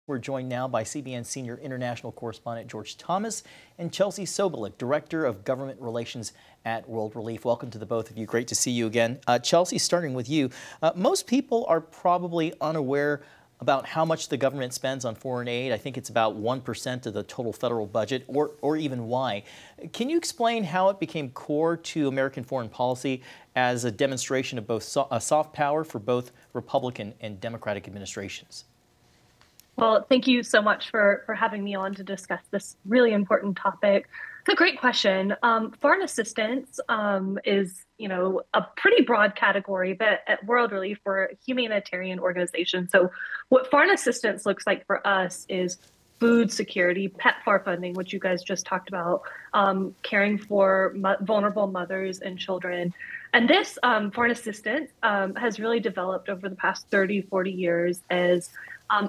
We're joined now by CBN Senior International Correspondent George Thomas and Chelsea Sobolik, Director of Government Relations at World Relief. Welcome to the both of you. Great to see you again. Chelsea, starting with you. Most people are probably unaware about how much the government spends on foreign aid. I think it's about 1% of the total federal budget, or even why. Can you explain how it became core to American foreign policy as a demonstration of both soft power for both Republican and Democratic administrations? Well, thank you so much for having me on to discuss this really important topic. It's a great question. Foreign assistance is, a pretty broad category, but at World Relief, we're a humanitarian organization. So what foreign assistance looks like for us is food security, PEPFAR funding, which you guys just talked about, caring for vulnerable mothers and children. And this foreign assistance has really developed over the past 30, 40 years as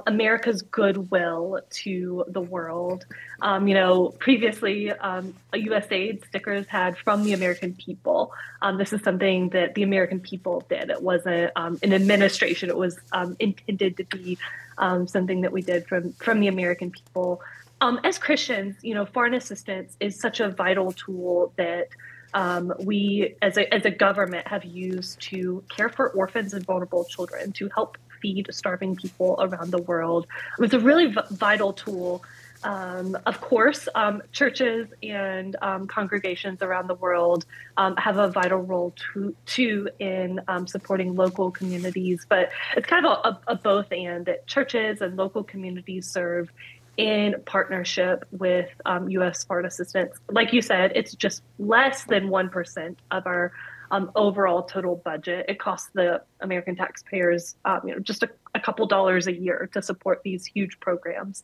America's goodwill to the world. Previously, USAID stickers had "From the American People." This is something that the American people did. It wasn't an administration. It was intended to be something that we did from the American people. As Christians, foreign assistance is such a vital tool that we, as a government, have used to care for orphans and vulnerable children, to help feed starving people around the world. It's a really vital tool. Of course, churches and congregations around the world have a vital role too in supporting local communities, but it's kind of a both and, that churches and local communities serve in partnership with U.S. foreign assistance. Like you said, it's just less than 1% of our overall total budget. It costs the American taxpayers, just a couple dollars a year to support these huge programs.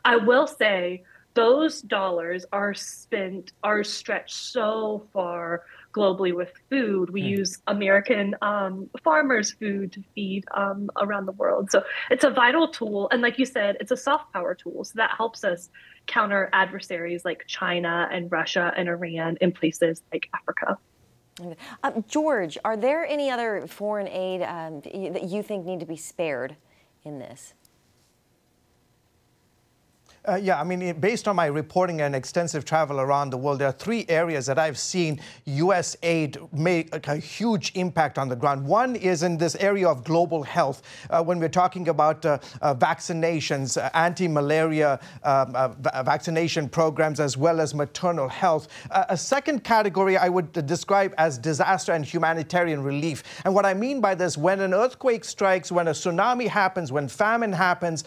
I will say those dollars are stretched so far globally with food. We use American farmers' food to feed around the world. So it's a vital tool. And like you said, it's a soft power tool. So that helps us counter adversaries like China and Russia and Iran in places like Africa. George, are there any other foreign aid that you think need to be spared in this? Yeah, I mean, based on my reporting and extensive travel around the world, there are three areas that I've seen U.S. aid make a huge impact on the ground. One is in this area of global health, when we're talking about vaccinations, anti-malaria vaccination programs, as well as maternal health. A second category I would describe as disaster and humanitarian relief. And what I mean by this, when an earthquake strikes, when a tsunami happens, when famine happens,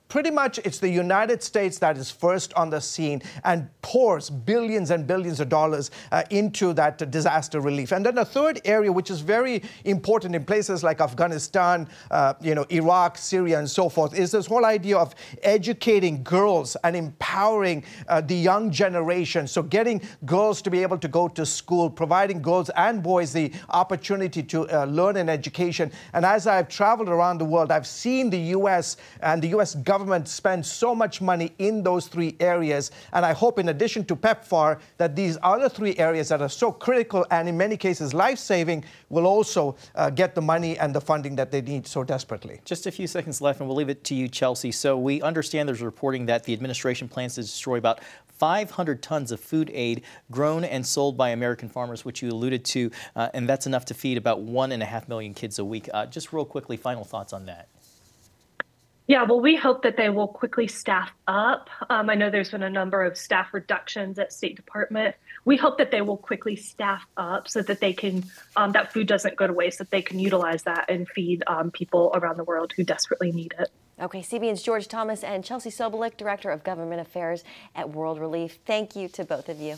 pretty much it's the United States that is first on the scene and pours billions and billions of dollars into that disaster relief. And then a third area, which is very important in places like Afghanistan, Iraq, Syria, and so forth, is this whole idea of educating girls and empowering the young generation. So getting girls to be able to go to school, providing girls and boys the opportunity to learn an education. And as I've traveled around the world, I've seen the U.S. and the U.S. government spend so much money in those three areas. And I hope, in addition to PEPFAR, that these other three areas that are so critical and in many cases life-saving will also get the money and the funding that they need so desperately. Just a few seconds left, and we'll leave it to you, Chelsea. So we understand there's reporting that the administration plans to destroy about 500 tons of food aid grown and sold by American farmers, which you alluded to, and that's enough to feed about 1.5 million kids a week. Just real quickly, final thoughts on that. Yeah, well, we hope that they will quickly staff up. I know there's been a number of staff reductions at State Department. We hope that they will quickly staff up so that they can, that food doesn't go to waste, that they can utilize that and feed people around the world who desperately need it. Okay, CBN's George Thomas and Chelsea Sobolik, Director of Government Affairs at World Relief. Thank you to both of you.